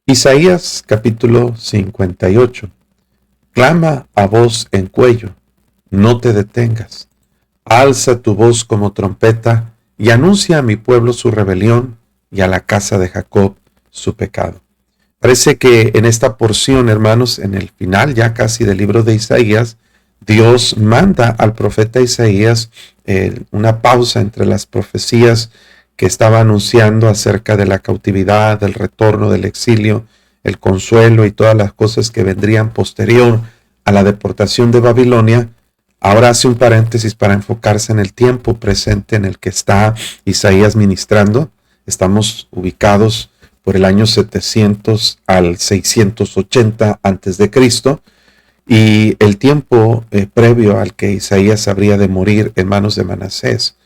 Isaías capítulo 58. Clama a voz en cuello, no te detengas. Alza tu voz como trompeta y anuncia a mi pueblo su rebelión y a la casa de Jacob su pecado. Parece que en esta porción, hermanos, en el final ya casi del libro de Isaías, Dios manda al profeta Isaías una pausa entre las profecías que estaba anunciando acerca de la cautividad, del retorno del exilio, el consuelo y todas las cosas que vendrían posterior a la deportación de Babilonia. Ahora hace un paréntesis para enfocarse en el tiempo presente en el que está Isaías ministrando. Estamos ubicados por el año 700 al 680 antes de Cristo, y el tiempo previo al que Isaías habría de morir en manos de Manasés.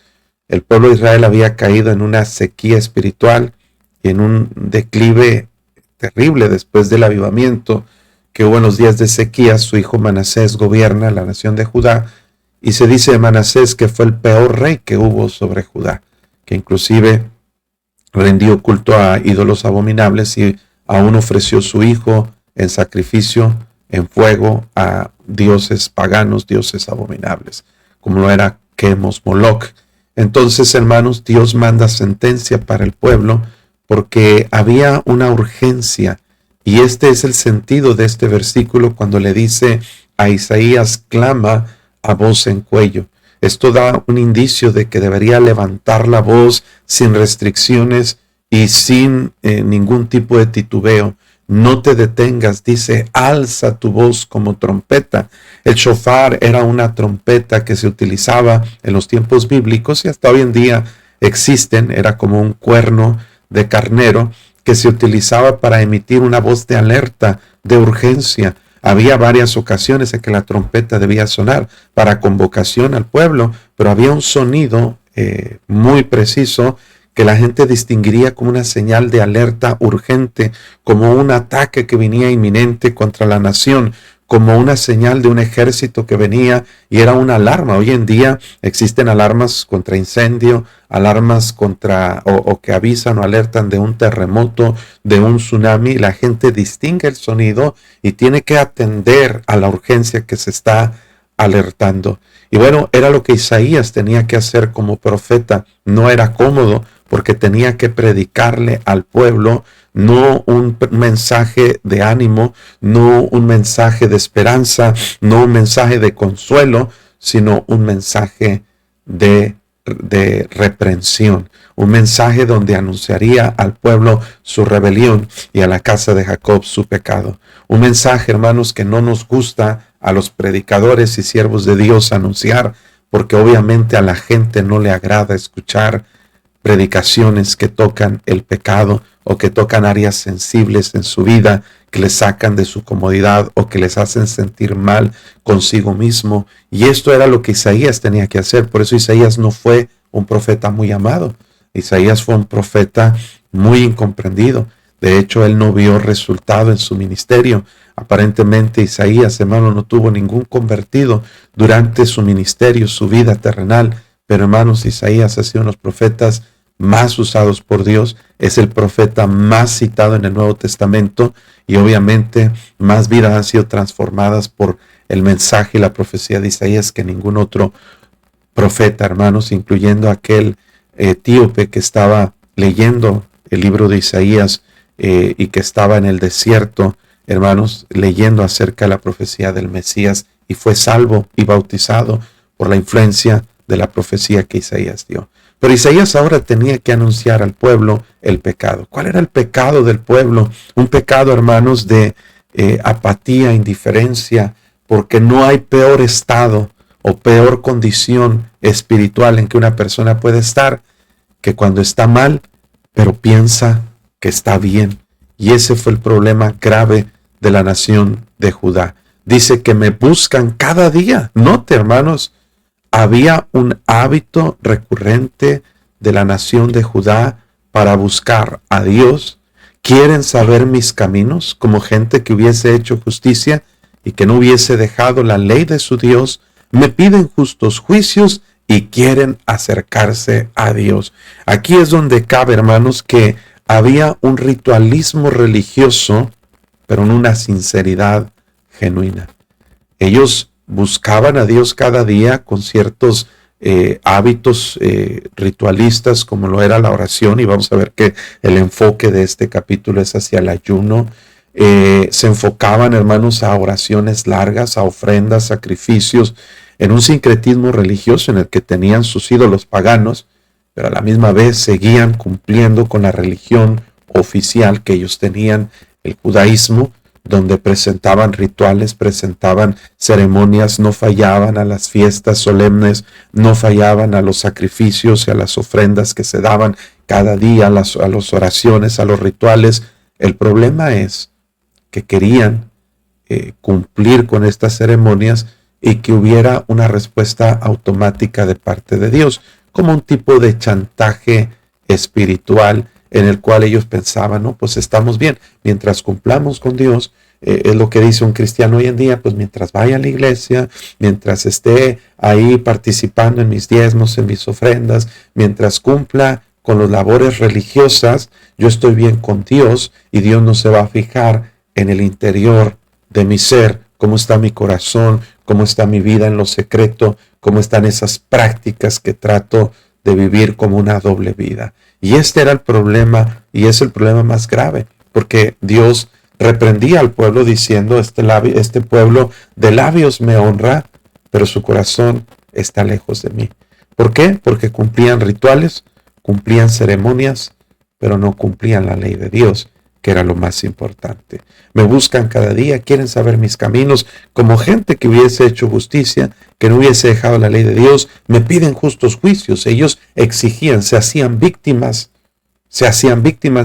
El pueblo de Israel había caído en una sequía espiritual y en un declive terrible después del avivamiento que hubo en los días de sequía. Su hijo Manasés gobierna la nación de Judá, y se dice de Manasés que fue el peor rey que hubo sobre Judá, que inclusive rendió culto a ídolos abominables y aún ofreció su hijo en sacrificio en fuego a dioses paganos, dioses abominables, como lo era Quemos, Moloch. Entonces, hermanos, Dios manda sentencia para el pueblo porque había una urgencia, y este es el sentido de este versículo cuando le dice a Isaías: clama a voz en cuello. Esto da un indicio de que debería levantar la voz sin restricciones y sin ningún tipo de titubeo. No te detengas, dice, alza tu voz como trompeta. El shofar era una trompeta que se utilizaba en los tiempos bíblicos y hasta hoy en día existen. Era como un cuerno de carnero que se utilizaba para emitir una voz de alerta, de urgencia. Había varias ocasiones en que la trompeta debía sonar para convocación al pueblo, pero había un sonido muy preciso que la gente distinguiría como una señal de alerta urgente, como un ataque que venía inminente contra la nación, como una señal de un ejército que venía, y era una alarma. Hoy en día existen alarmas contra incendio, alarmas contra o que avisan o alertan de un terremoto, de un tsunami. La gente distingue el sonido y tiene que atender a la urgencia que se está alertando. Y bueno, era lo que Isaías tenía que hacer como profeta. No era cómodo porque tenía que predicarle al pueblo no un mensaje de ánimo, no un mensaje de esperanza, no un mensaje de consuelo, sino un mensaje de reprensión, un mensaje donde anunciaría al pueblo su rebelión y a la casa de Jacob su pecado. Un mensaje, hermanos, que no nos gusta a los predicadores y siervos de Dios anunciar, porque obviamente a la gente no le agrada escuchar predicaciones que tocan el pecado o que tocan áreas sensibles en su vida, que les sacan de su comodidad o que les hacen sentir mal consigo mismo. Y esto era lo que Isaías tenía que hacer. Por eso Isaías no fue un profeta muy amado. Isaías fue un profeta muy incomprendido. De hecho, él no vio resultado en su ministerio. Aparentemente Isaías, hermano, no tuvo ningún convertido durante su ministerio, su vida terrenal. Pero hermanos, Isaías ha sido uno de los profetas más usados por Dios. Es el profeta más citado en el Nuevo Testamento, y obviamente más vidas han sido transformadas por el mensaje y la profecía de Isaías que ningún otro profeta, hermanos, incluyendo aquel etíope que estaba leyendo el libro de Isaías y que estaba en el desierto, hermanos, leyendo acerca de la profecía del Mesías, y fue salvo y bautizado por la influencia de la profecía que Isaías dio. Pero Isaías ahora tenía que anunciar al pueblo el pecado. ¿Cuál era el pecado del pueblo? Un pecado, hermanos, de apatía, indiferencia, porque no hay peor estado o peor condición espiritual en que una persona puede estar que cuando está mal, pero piensa que está bien. Y ese fue el problema grave de la nación de Judá. Dice que me buscan cada día. Note, hermanos, había un hábito recurrente de la nación de Judá para buscar a Dios. Quieren saber mis caminos, como gente que hubiese hecho justicia y que no hubiese dejado la ley de su Dios. Me piden justos juicios y quieren acercarse a Dios. Aquí es donde cabe, hermanos, que había un ritualismo religioso, pero en una sinceridad genuina. Ellos buscaban a Dios cada día con ciertos hábitos ritualistas, como lo era la oración, y vamos a ver que el enfoque de este capítulo es hacia el ayuno. Se enfocaban, hermanos, a oraciones largas, a ofrendas, sacrificios, en un sincretismo religioso en el que tenían sus ídolos paganos, pero a la misma vez seguían cumpliendo con la religión oficial que ellos tenían, el judaísmo, donde presentaban rituales, presentaban ceremonias, no fallaban a las fiestas solemnes, no fallaban a los sacrificios y a las ofrendas que se daban cada día, a las oraciones, a los rituales. El problema es que querían cumplir con estas ceremonias y que hubiera una respuesta automática de parte de Dios, como un tipo de chantaje espiritual en el cual ellos pensaban, no, pues estamos bien, mientras cumplamos con Dios, es lo que dice un cristiano hoy en día, pues mientras vaya a la iglesia, mientras esté ahí participando en mis diezmos, en mis ofrendas, mientras cumpla con las labores religiosas, yo estoy bien con Dios y Dios no se va a fijar en el interior de mi ser, cómo está mi corazón, cómo está mi vida en lo secreto, cómo están esas prácticas que trato de vivir como una doble vida. Y este era el problema, y es el problema más grave, porque Dios reprendía al pueblo diciendo, este pueblo de labios me honra, pero su corazón está lejos de mí. ¿Por qué? Porque cumplían rituales, cumplían ceremonias, pero no cumplían la ley de Dios, que era lo más importante. Me buscan cada día, quieren saber mis caminos, como gente que hubiese hecho justicia, que no hubiese dejado la ley de Dios, me piden justos juicios. Ellos exigían, se hacían víctimas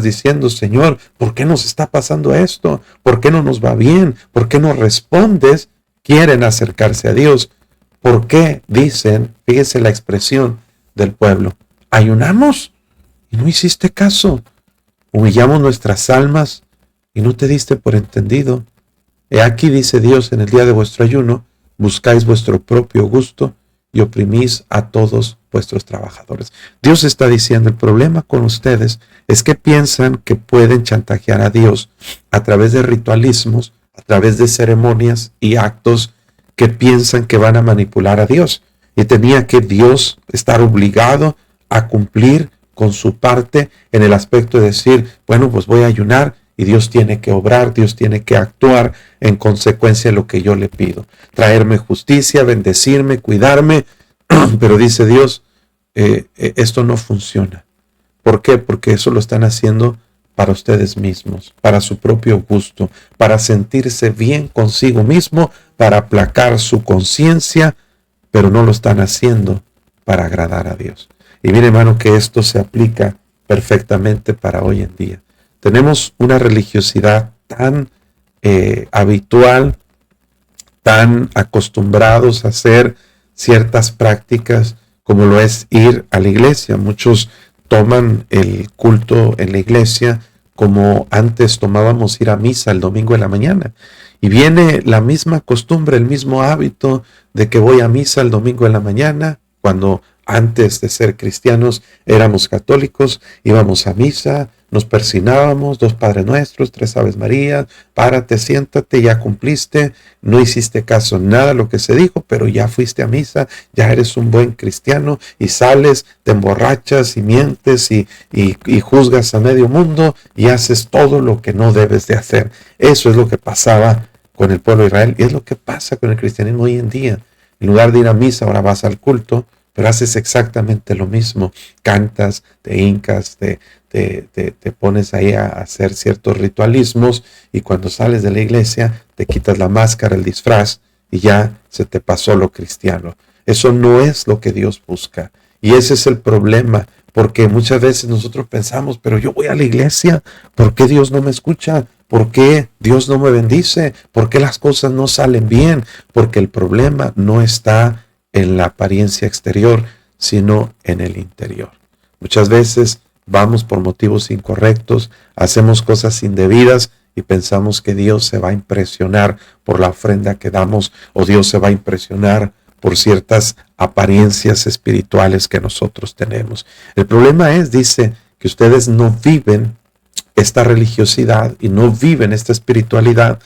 diciendo, Señor, ¿por qué nos está pasando esto? ¿Por qué no nos va bien? ¿Por qué no respondes? Quieren acercarse a Dios. ¿Por qué? Dicen, fíjese la expresión del pueblo, ayunamos y no hiciste caso. Humillamos nuestras almas y no te diste por entendido. He aquí, dice Dios, en el día de vuestro ayuno, buscáis vuestro propio gusto y oprimís a todos vuestros trabajadores. Dios está diciendo, el problema con ustedes es que piensan que pueden chantajear a Dios a través de ritualismos, a través de ceremonias y actos que piensan que van a manipular a Dios. Y tenía que Dios estar obligado a cumplir con su parte en el aspecto de decir, bueno, pues voy a ayunar y Dios tiene que obrar, Dios tiene que actuar en consecuencia de lo que yo le pido. Traerme justicia, bendecirme, cuidarme, pero dice Dios, esto no funciona. ¿Por qué? Porque eso lo están haciendo para ustedes mismos, para su propio gusto, para sentirse bien consigo mismo, para aplacar su conciencia, pero no lo están haciendo para agradar a Dios. Y mire, hermano, que esto se aplica perfectamente para hoy en día. Tenemos una religiosidad tan habitual, tan acostumbrados a hacer ciertas prácticas como lo es ir a la iglesia. Muchos toman el culto en la iglesia como antes tomábamos ir a misa el domingo en la mañana. Y viene la misma costumbre, el mismo hábito de que voy a misa el domingo en la mañana, cuando antes de ser cristianos éramos católicos, íbamos a misa, nos persignábamos, 2 Padres Nuestros, 3 Aves Marías, párate, siéntate, ya cumpliste, no hiciste caso en nada de lo que se dijo, pero ya fuiste a misa, ya eres un buen cristiano y sales, te emborrachas y mientes y juzgas a medio mundo y haces todo lo que no debes de hacer. Eso es lo que pasaba con el pueblo de Israel y es lo que pasa con el cristianismo hoy en día. En lugar de ir a misa, ahora vas al culto, pero haces exactamente lo mismo. Cantas, te hincas, te pones ahí a hacer ciertos ritualismos y cuando sales de la iglesia te quitas la máscara, el disfraz y ya se te pasó lo cristiano. Eso no es lo que Dios busca. Y ese es el problema, porque muchas veces nosotros pensamos, pero yo voy a la iglesia, ¿por qué Dios no me escucha? ¿Por qué Dios no me bendice? ¿Por qué las cosas no salen bien? Porque el problema no está en la apariencia exterior, sino en el interior. Muchas veces vamos por motivos incorrectos, hacemos cosas indebidas y pensamos que Dios se va a impresionar por la ofrenda que damos o Dios se va a impresionar por ciertas apariencias espirituales que nosotros tenemos. El problema es, dice, que ustedes no viven esta religiosidad y no viven esta espiritualidad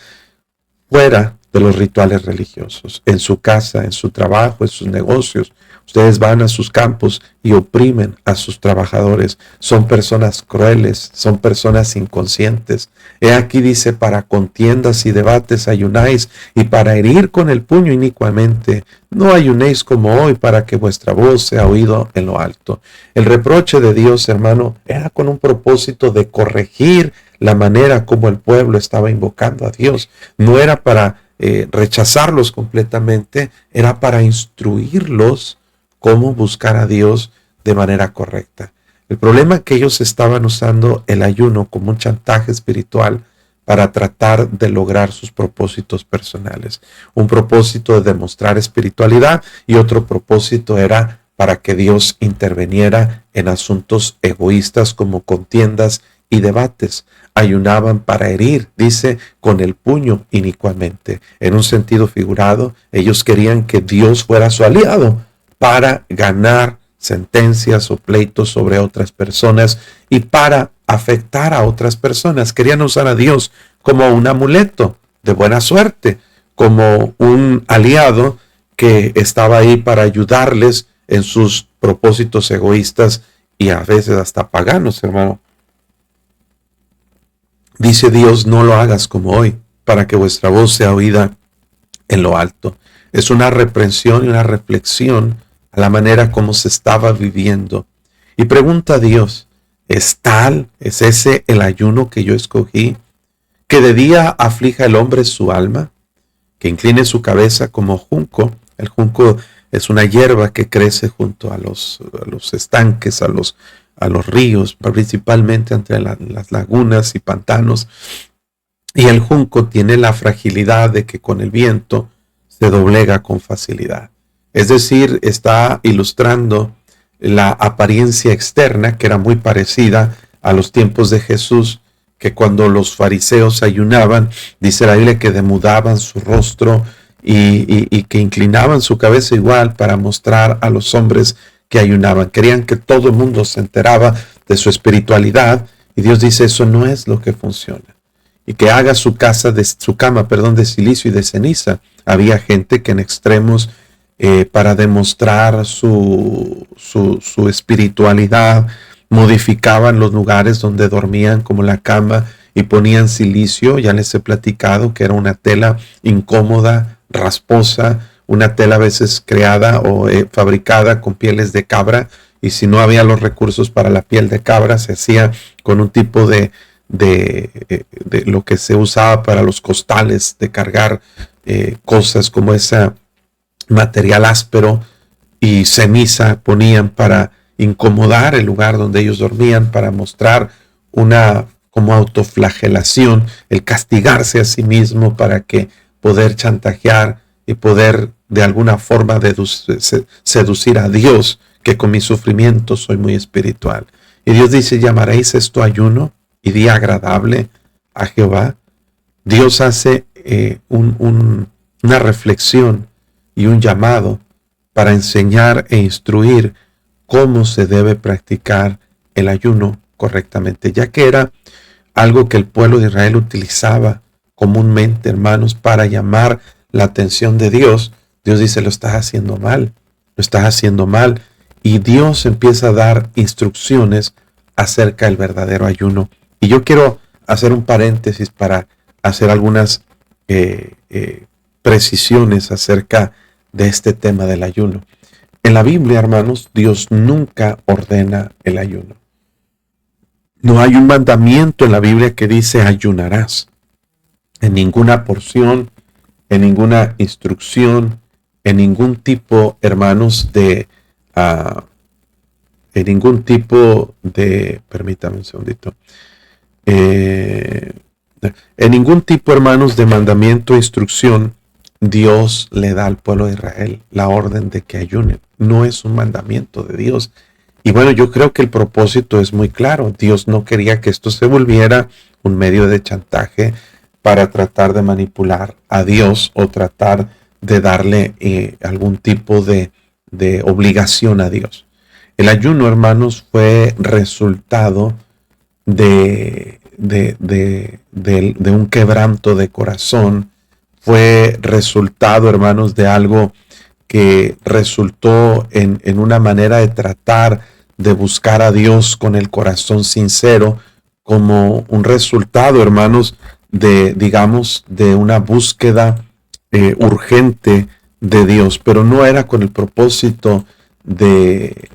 fuera de los rituales religiosos, en su casa, en su trabajo, en sus negocios. Ustedes van a sus campos y oprimen a sus trabajadores. Son personas crueles, son personas inconscientes. He aquí dice, para contiendas y debates ayunáis, y para herir con el puño inicuamente. No ayunéis como hoy, para que vuestra voz sea oído en lo alto. El reproche de Dios, hermano, era con un propósito de corregir la manera como el pueblo estaba invocando a Dios. No era para rechazarlos completamente, era para instruirlos cómo buscar a Dios de manera correcta. El problema es que ellos estaban usando el ayuno como un chantaje espiritual para tratar de lograr sus propósitos personales. Un propósito de demostrar espiritualidad y otro propósito era para que Dios interviniera en asuntos egoístas como contiendas y debates. Ayunaban para herir, dice, con el puño inicuamente. En un sentido figurado, ellos querían que Dios fuera su aliado para ganar sentencias o pleitos sobre otras personas y para afectar a otras personas. Querían usar a Dios como un amuleto de buena suerte, como un aliado que estaba ahí para ayudarles en sus propósitos egoístas y a veces hasta paganos, hermano. Dice Dios, no lo hagas como hoy, para que vuestra voz sea oída en lo alto. Es una reprensión y una reflexión a la manera como se estaba viviendo. Y pregunta a Dios, ¿es ese el ayuno que yo escogí? Que de día aflija el hombre su alma, que incline su cabeza como junco. El junco es una hierba que crece junto a los estanques, a los ríos, principalmente entre las lagunas y pantanos. Y el junco tiene la fragilidad de que con el viento se doblega con facilidad. Es decir, está ilustrando la apariencia externa, que era muy parecida a los tiempos de Jesús, que cuando los fariseos ayunaban, dice la Biblia que demudaban su rostro y que inclinaban su cabeza igual para mostrar a los hombres que ayunaban. Querían que todo el mundo se enteraba de su espiritualidad, y Dios dice, eso no es lo que funciona. Y que haga su cama de silicio y de ceniza. Había gente que en extremos, para demostrar su espiritualidad, modificaban los lugares donde dormían como la cama y ponían silicio. Ya les he platicado que era una tela incómoda, rasposa, una tela a veces creada o fabricada con pieles de cabra, y si no había los recursos para la piel de cabra, se hacía con un tipo de lo que se usaba para los costales de cargar cosas, como ese material áspero, y ceniza ponían para incomodar el lugar donde ellos dormían, para mostrar una como autoflagelación, el castigarse a sí mismo para que poder chantajear y poder de alguna forma seducir a Dios, que con mi sufrimiento soy muy espiritual. Y Dios dice, ¿llamaréis esto ayuno y día agradable a Jehová? Dios hace una reflexión y un llamado para enseñar e instruir cómo se debe practicar el ayuno correctamente, ya que era algo que el pueblo de Israel utilizaba comúnmente, hermanos, para llamar la atención de Dios. Dios dice, lo estás haciendo mal, y Dios empieza a dar instrucciones acerca del verdadero ayuno. Y yo quiero hacer un paréntesis para hacer algunas precisiones acerca de este tema del ayuno. En la Biblia, hermanos, Dios nunca ordena el ayuno. No hay un mandamiento en la Biblia que dice ayunarás. En ninguna porción, en ninguna instrucción, en ningún tipo, hermanos, permítame un segundito, en ningún tipo, hermanos, de mandamiento o instrucción, Dios le da al pueblo de Israel la orden de que ayunen. No es un mandamiento de Dios. Y bueno, yo creo que el propósito es muy claro. Dios no quería que esto se volviera un medio de chantaje para tratar de manipular a Dios o tratar de darle algún tipo de obligación a Dios. El ayuno, hermanos, fue resultado de de un quebranto de corazón. Fue resultado, hermanos, de algo que resultó en una manera de tratar de buscar a Dios con el corazón sincero, como un resultado, hermanos, digamos, de una búsqueda urgente de Dios, pero no era con el propósito de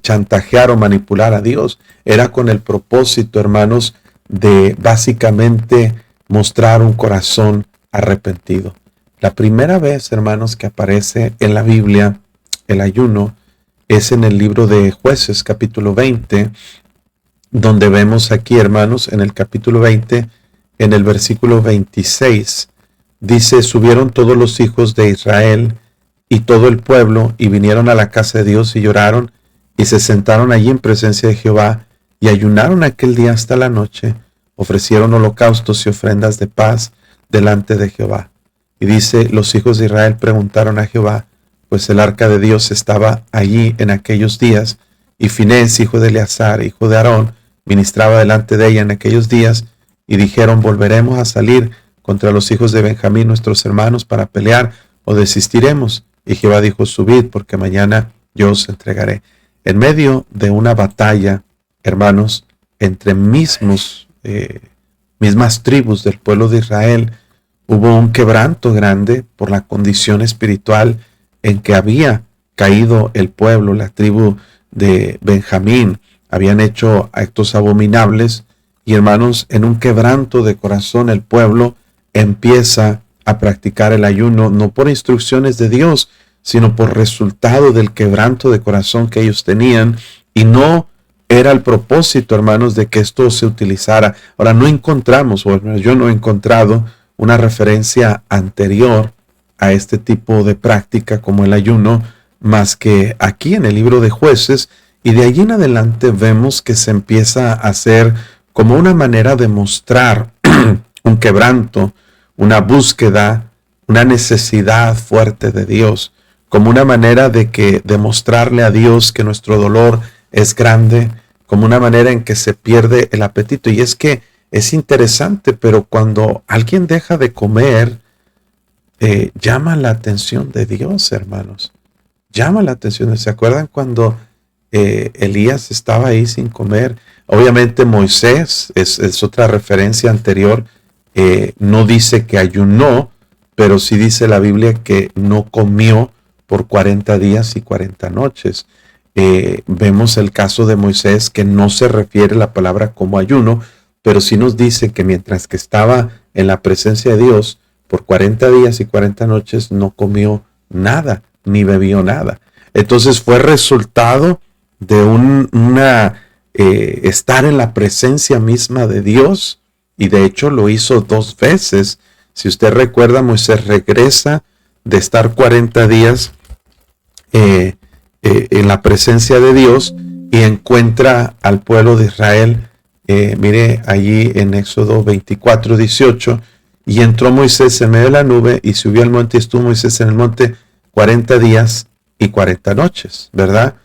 chantajear o manipular a Dios, era con el propósito, hermanos, de básicamente mostrar un corazón arrepentido. La primera vez, hermanos, que aparece en la Biblia el ayuno es en el libro de Jueces, capítulo 20, donde vemos aquí, hermanos, en el capítulo 20, en el versículo 26, dice: subieron todos los hijos de Israel y todo el pueblo, y vinieron a la casa de Dios y lloraron, y se sentaron allí en presencia de Jehová, y ayunaron aquel día hasta la noche, ofrecieron holocaustos y ofrendas de paz delante de Jehová. Y dice: los hijos de Israel preguntaron a Jehová, pues el arca de Dios estaba allí en aquellos días, y Finés, hijo de Eleazar, hijo de Aarón, ministraba delante de ella en aquellos días, y dijeron: volveremos a salir contra los hijos de Benjamín, nuestros hermanos, para pelear, o desistiremos. Y Jehová dijo: subid, porque mañana yo os entregaré. En medio de una batalla, hermanos, entre mismas tribus del pueblo de Israel, hubo un quebranto grande por la condición espiritual en que había caído el pueblo. La tribu de Benjamín habían hecho actos abominables, y hermanos, en un quebranto de corazón el pueblo empieza a practicar el ayuno, no por instrucciones de Dios, sino por resultado del quebranto de corazón que ellos tenían, y no era el propósito, hermanos, de que esto se utilizara. Ahora, no encontramos, o yo no he encontrado una referencia anterior a este tipo de práctica como el ayuno, más que aquí en el libro de Jueces, y de allí en adelante vemos que se empieza a hacer como una manera de mostrar un quebranto, una búsqueda, una necesidad fuerte de Dios, como una manera de mostrarle a Dios que nuestro dolor es grande, como una manera en que se pierde el apetito. Y es que es interesante, pero cuando alguien deja de comer, llama la atención de Dios, hermanos. Llama la atención. ¿Se acuerdan cuando Elías estaba ahí sin comer? Obviamente Moisés es otra referencia anterior. No dice que ayunó, pero sí dice la Biblia que no comió por 40 días y 40 noches. Vemos el caso de Moisés, que no se refiere la palabra como ayuno, pero sí nos dice que mientras que estaba en la presencia de Dios, por 40 días y 40 noches no comió nada, ni bebió nada. Entonces fue resultado de estar en la presencia misma de Dios, y de hecho lo hizo 2 veces. Si usted recuerda, Moisés regresa de estar 40 días en la presencia de Dios y encuentra al pueblo de Israel. Mire allí en Éxodo 24:18, y entró Moisés en medio de la nube y subió al monte, y estuvo Moisés en el monte 40 días y 40 noches, ¿verdad?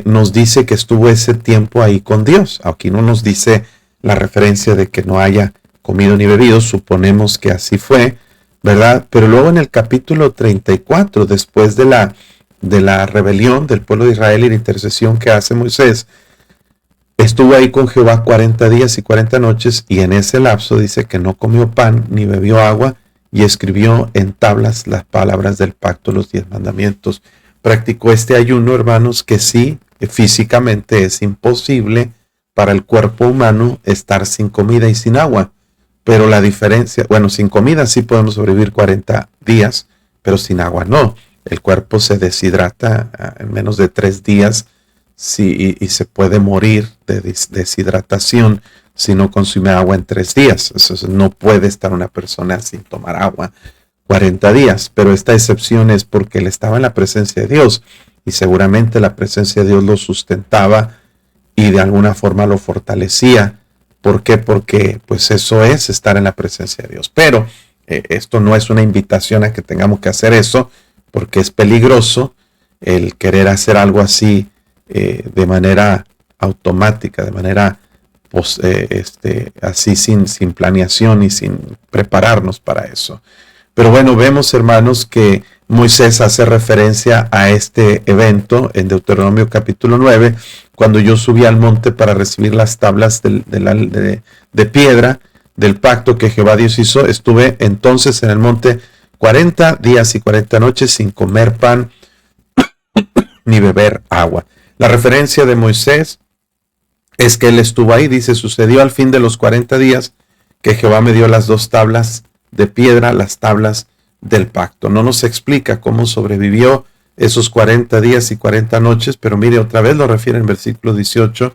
Nos dice que estuvo ese tiempo ahí con Dios. Aquí no nos dice la referencia de que no haya comido ni bebido, suponemos que así fue, ¿verdad? Pero luego en el capítulo 34, después de la rebelión del pueblo de Israel y la intercesión que hace Moisés, estuvo ahí con Jehová 40 días y 40 noches, y en ese lapso dice que no comió pan ni bebió agua, y escribió en tablas las palabras del pacto, los 10 mandamientos. Practicó este ayuno, hermanos, que sí, físicamente es imposible para el cuerpo humano estar sin comida y sin agua. Pero la diferencia, bueno, sin comida sí podemos sobrevivir 40 días, pero sin agua no. El cuerpo se deshidrata en menos de 3 días y se puede morir de deshidratación si no consume agua en 3 días. No puede estar una persona sin tomar agua 40 días, pero esta excepción es porque él estaba en la presencia de Dios, y seguramente la presencia de Dios lo sustentaba y de alguna forma lo fortalecía. ¿Por qué? Porque pues eso es estar en la presencia de Dios. Pero esto no es una invitación a que tengamos que hacer eso, porque es peligroso el querer hacer algo así de manera automática, de manera así sin planeación y sin prepararnos para eso. Pero bueno, vemos, hermanos, que Moisés hace referencia a este evento en Deuteronomio capítulo 9, cuando yo subí al monte para recibir las tablas de piedra del pacto que Jehová Dios hizo. Estuve entonces en el monte 40 días y 40 noches sin comer pan ni beber agua. La referencia de Moisés es que él estuvo ahí. Dice, sucedió al fin de los 40 días que Jehová me dio las 2 tablas de piedra, las tablas del pacto. No nos explica cómo sobrevivió esos 40 días y 40 noches, pero mire, otra vez lo refiere en versículo 18,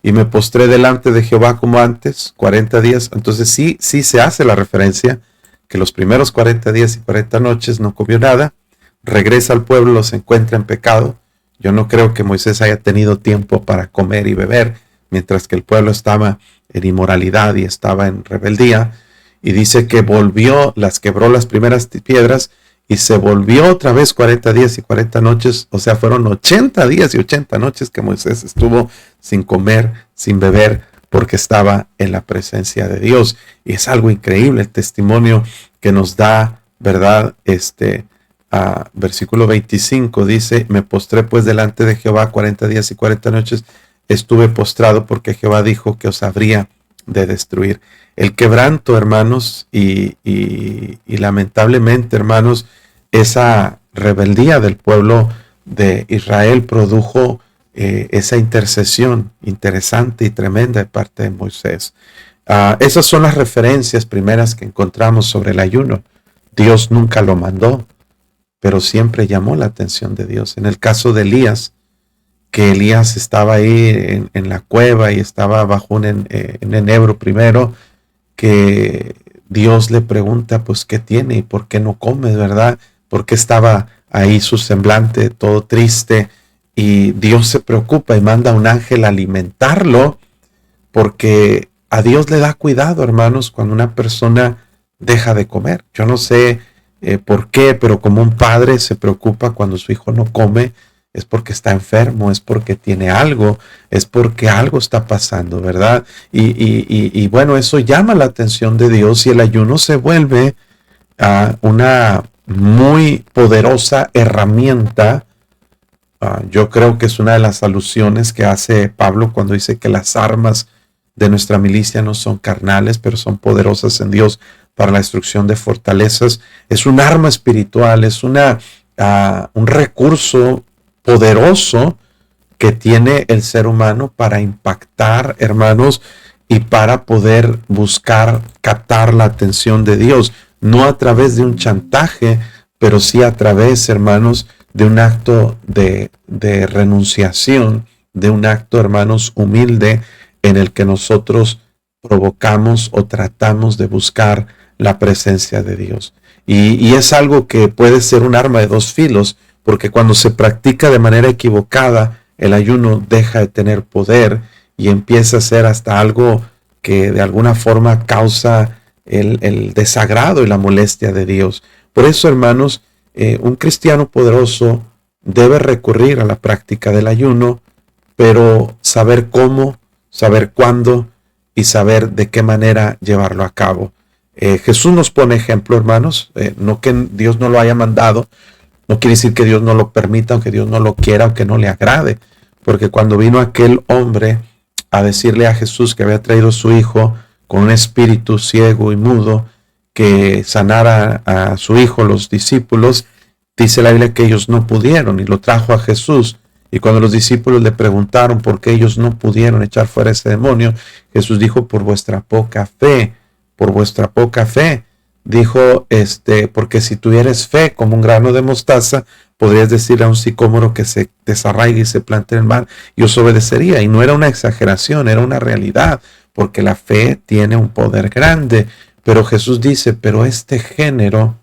y me postré delante de Jehová como antes, 40 días. Entonces sí se hace la referencia que los primeros 40 días y 40 noches no comió nada, regresa al pueblo, los encuentra en pecado. Yo no creo que Moisés haya tenido tiempo para comer y beber, mientras que el pueblo estaba en inmoralidad y estaba en rebeldía. Y dice que quebró las primeras piedras y se volvió otra vez 40 días y 40 noches. O sea, fueron 80 días y 80 noches que Moisés estuvo sin comer, sin beber, porque estaba en la presencia de Dios. Y es algo increíble el testimonio que nos da, ¿verdad? Versículo 25 dice, me postré pues delante de Jehová 40 días y 40 noches. Estuve postrado porque Jehová dijo que os habría de destruir. El quebranto, hermanos, y lamentablemente, hermanos, esa rebeldía del pueblo de Israel produjo esa intercesión interesante y tremenda de parte de Moisés. Esas son las referencias primeras que encontramos sobre el ayuno. Dios nunca lo mandó, pero siempre llamó la atención de Dios. En el caso de Elías, que Elías estaba ahí en la cueva y estaba bajo un enebro primero, que Dios le pregunta, pues, ¿qué tiene y por qué no come, verdad? Porque estaba ahí su semblante todo triste, y Dios se preocupa y manda a un ángel a alimentarlo, porque a Dios le da cuidado, hermanos, cuando una persona deja de comer. Yo no sé por qué, pero como un padre se preocupa cuando su hijo no come, es porque está enfermo, es porque tiene algo, es porque algo está pasando, ¿verdad? Y bueno, eso llama la atención de Dios, y el ayuno se vuelve una muy poderosa herramienta. Yo creo que es una de las alusiones que hace Pablo cuando dice que las armas de nuestra milicia no son carnales, pero son poderosas en Dios para la destrucción de fortalezas. Es un arma espiritual, es un recurso poderoso que tiene el ser humano para impactar, hermanos, y para poder buscar captar la atención de Dios, no a través de un chantaje, pero sí a través, hermanos, de un acto de renunciación, de un acto, hermanos, humilde, en el que nosotros provocamos o tratamos de buscar la presencia de Dios. Y es algo que puede ser un arma de 2 filos, porque cuando se practica de manera equivocada, el ayuno deja de tener poder y empieza a ser hasta algo que de alguna forma causa el desagrado y la molestia de Dios. Por eso, hermanos, un cristiano poderoso debe recurrir a la práctica del ayuno, pero saber cómo, saber cuándo y saber de qué manera llevarlo a cabo. Jesús nos pone ejemplo, hermanos, no que Dios no lo haya mandado, no quiere decir que Dios no lo permita, o que Dios no lo quiera, o que no le agrade, porque cuando vino aquel hombre a decirle a Jesús que había traído a su hijo con un espíritu ciego y mudo, que sanara a su hijo, los discípulos, dice la Biblia que ellos no pudieron, y lo trajo a Jesús. Y cuando los discípulos le preguntaron por qué ellos no pudieron echar fuera ese demonio, Jesús dijo, por vuestra poca fe, por vuestra poca fe. Dijo, porque si tuvieras fe como un grano de mostaza, podrías decirle a un sicómoro que se desarraigue y se plante en el mar, y os obedecería. Y no era una exageración, era una realidad, porque la fe tiene un poder grande. Pero Jesús dice, pero este género,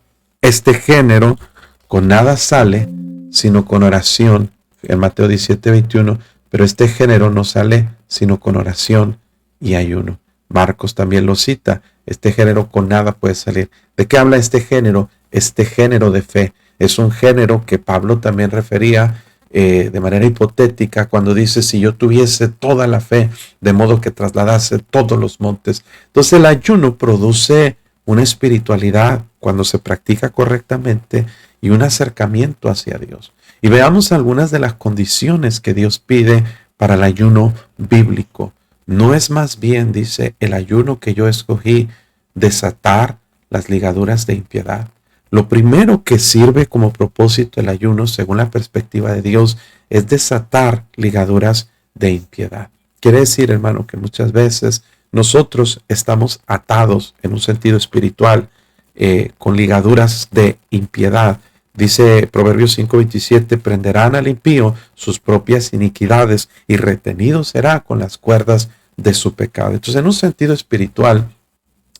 con nada sale, sino con oración. En Mateo 17:21, pero este género no sale sino con oración y ayuno. Marcos también lo cita, este género con nada puede salir. ¿De qué habla este género? Este género de fe. Es un género que Pablo también refería, de manera hipotética cuando dice si yo tuviese toda la fe de modo que trasladase todos los montes. Entonces el ayuno produce una espiritualidad cuando se practica correctamente y un acercamiento hacia Dios. Y veamos algunas de las condiciones que Dios pide para el ayuno bíblico. No es más bien, dice, el ayuno que yo escogí, desatar las ligaduras de impiedad. Lo primero que sirve como propósito el ayuno, según la perspectiva de Dios, es desatar ligaduras de impiedad. Quiere decir, hermano, que muchas veces nosotros estamos atados en un sentido espiritual con ligaduras de impiedad. Dice Proverbios 5:27, prenderán al impío sus propias iniquidades y retenido será con las cuerdas de su pecado. Entonces, en un sentido espiritual,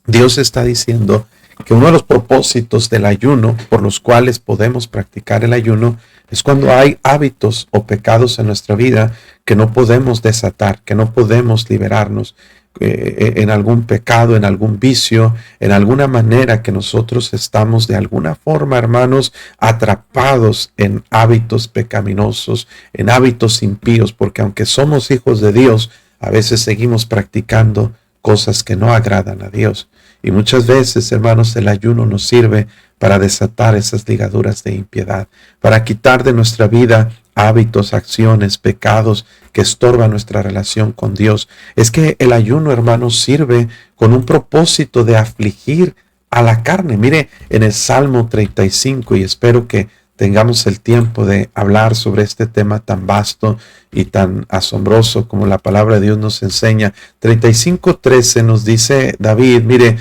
Dios está diciendo que uno de los propósitos del ayuno por los cuales podemos practicar el ayuno es cuando hay hábitos o pecados en nuestra vida que no podemos desatar, que no podemos liberarnos en algún pecado, en algún vicio, en alguna manera que nosotros estamos de alguna forma, hermanos, atrapados en hábitos pecaminosos, en hábitos impíos, porque aunque somos hijos de Dios, a veces seguimos practicando cosas que no agradan a Dios. Y muchas veces, hermanos, el ayuno nos sirve para desatar esas ligaduras de impiedad, para quitar de nuestra vida hábitos, acciones, pecados que estorban nuestra relación con Dios. Es que el ayuno, hermanos, sirve con un propósito de afligir a la carne. Mire, en el Salmo 35, y espero que tengamos el tiempo de hablar sobre este tema tan vasto y tan asombroso como la palabra de Dios nos enseña. 35:13 nos dice David, mire,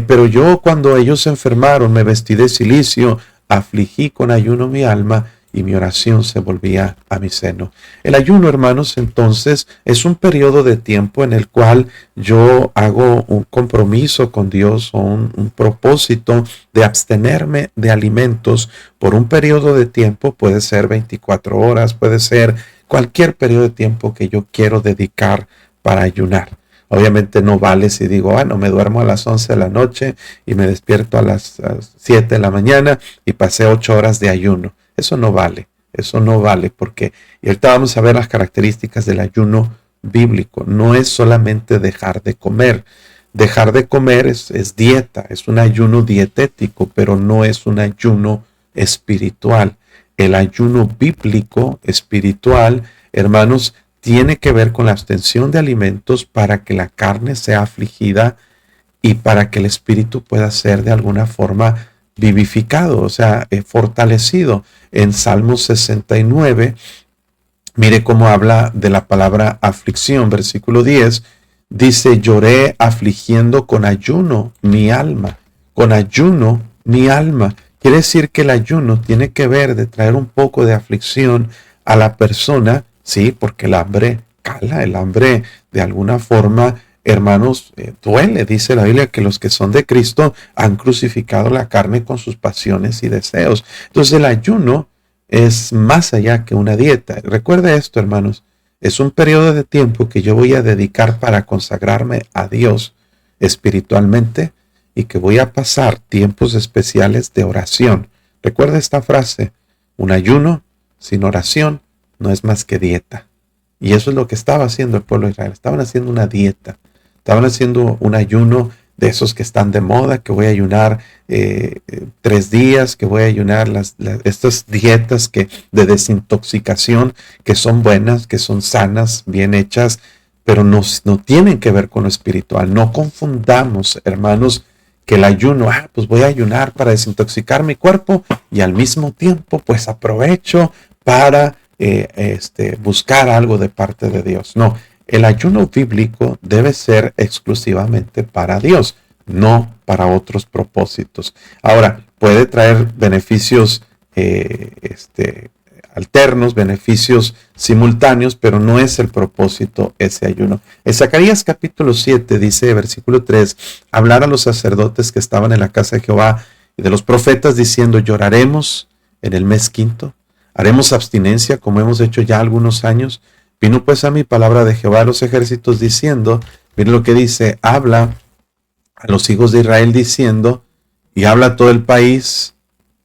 pero yo cuando ellos se enfermaron me vestí de cilicio, afligí con ayuno mi alma y mi oración se volvía a mi seno. El ayuno, hermanos, entonces es un periodo de tiempo en el cual yo hago un compromiso con Dios o un propósito de abstenerme de alimentos por un periodo de tiempo. Puede ser 24 horas, puede ser cualquier periodo de tiempo que yo quiero dedicar para ayunar. Obviamente no vale si digo, bueno, me duermo a las 11 de la noche y me despierto a las 7 de la mañana y pasé 8 horas de ayuno. Eso no vale porque, y ahorita vamos a ver las características del ayuno bíblico. No es solamente dejar de comer. Dejar de comer es dieta, es un ayuno dietético, pero no es un ayuno espiritual. El ayuno bíblico espiritual, hermanos, tiene que ver con la abstención de alimentos para que la carne sea afligida y para que el espíritu pueda ser de alguna forma vivificado, o sea, fortalecido. En Salmo 69, mire cómo habla de la palabra aflicción. Versículo 10, dice, lloré afligiendo con ayuno mi alma. Con ayuno mi alma. Quiere decir que el ayuno tiene que ver de traer un poco de aflicción a la persona, sí, porque el hambre cala, el hambre de alguna forma, hermanos, duele. Dice la Biblia que los que son de Cristo han crucificado la carne con sus pasiones y deseos. Entonces el ayuno es más allá que una dieta. Recuerde esto, hermanos, es un periodo de tiempo que yo voy a dedicar para consagrarme a Dios espiritualmente y que voy a pasar tiempos especiales de oración. Recuerde esta frase, un ayuno sin oración no es más que dieta. Y eso es lo que estaba haciendo el pueblo de Israel. Estaban haciendo una dieta. Estaban haciendo un ayuno de esos que están de moda, que voy a ayunar 3 días, que voy a ayunar estas dietas de desintoxicación, que son buenas, que son sanas, bien hechas, pero no tienen que ver con lo espiritual. No confundamos, hermanos, que el ayuno, pues voy a ayunar para desintoxicar mi cuerpo y al mismo tiempo pues aprovecho para buscar algo de parte de Dios. No, el ayuno bíblico debe ser exclusivamente para Dios, no para otros propósitos. Ahora, puede traer beneficios alternos, beneficios simultáneos, pero no es el propósito ese ayuno. En Zacarías capítulo 7 dice, versículo 3, hablar a los sacerdotes que estaban en la casa de Jehová y de los profetas diciendo, lloraremos en el mes quinto, haremos abstinencia como hemos hecho ya algunos años. Vino pues a mí palabra de Jehová de los ejércitos diciendo, miren lo que dice, habla a los hijos de Israel diciendo, y habla a todo el país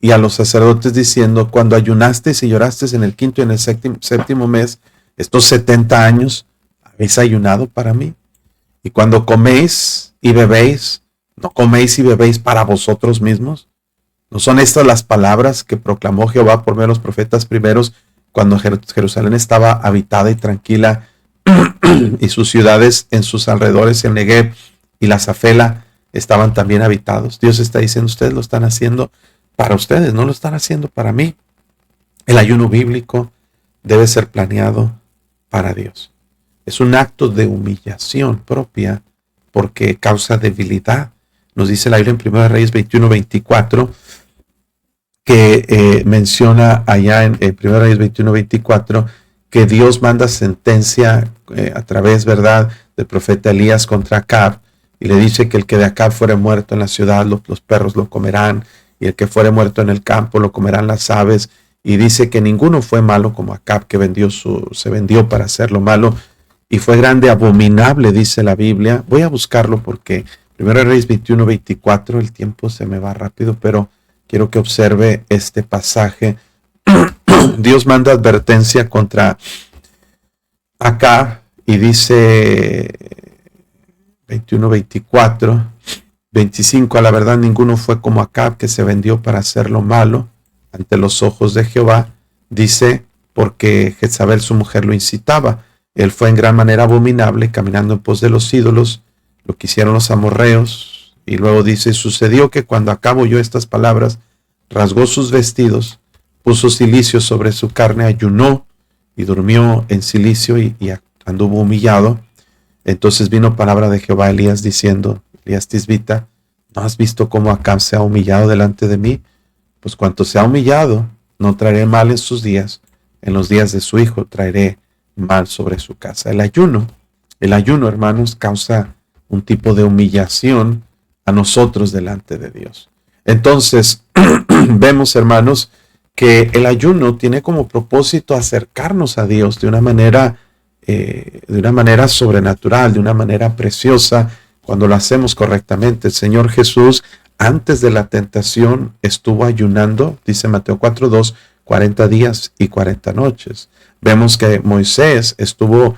y a los sacerdotes diciendo, cuando ayunasteis y llorasteis en el quinto y en el séptimo mes, estos 70 años, ¿habéis ayunado para mí? Y cuando coméis y bebéis, ¿no coméis y bebéis para vosotros mismos? ¿No son estas las palabras que proclamó Jehová por medio de los profetas primeros cuando Jerusalén estaba habitada y tranquila y sus ciudades en sus alrededores, el Negev y la Zafela, estaban también habitados? Dios está diciendo, ustedes lo están haciendo para ustedes, no lo están haciendo para mí. El ayuno bíblico debe ser planeado para Dios. Es un acto de humillación propia porque causa debilidad. Nos dice la Biblia en 1 Reyes 21:24 que menciona allá en 1 Reyes 21:24 que Dios manda sentencia a través, ¿verdad?, del profeta Elías contra Acab, y le dice que el que de Acab fuere muerto en la ciudad, los perros lo comerán, y el que fuere muerto en el campo lo comerán las aves, y dice que ninguno fue malo como Acab, que se vendió para hacer lo malo, y fue grande, abominable, dice la Biblia. Voy a buscarlo porque 1 Reyes 21:24, el tiempo se me va rápido, pero quiero que observe este pasaje. Dios manda advertencia contra Acab y dice 21:24, 25, a la verdad ninguno fue como Acab, que se vendió para hacer lo malo ante los ojos de Jehová. Dice, porque Jezabel su mujer lo incitaba. Él fue en gran manera abominable, caminando en pos de los ídolos, lo que hicieron los amorreos. Y luego dice, sucedió que cuando Acab oyó estas palabras, rasgó sus vestidos, puso cilicio sobre su carne, ayunó y durmió en cilicio y anduvo humillado. Entonces vino palabra de Jehová a Elías diciendo, Elías Tisbita, ¿no has visto cómo Acab se ha humillado delante de mí? Pues cuanto se ha humillado, no traeré mal en sus días, en los días de su hijo traeré mal sobre su casa. El ayuno, hermanos, causa un tipo de humillación a nosotros delante de Dios. Entonces, vemos, hermanos, que el ayuno tiene como propósito acercarnos a Dios de una manera sobrenatural, de una manera preciosa, cuando lo hacemos correctamente. El Señor Jesús, antes de la tentación, estuvo ayunando, dice Mateo 4:2, 40 días y 40 noches. Vemos que Moisés estuvo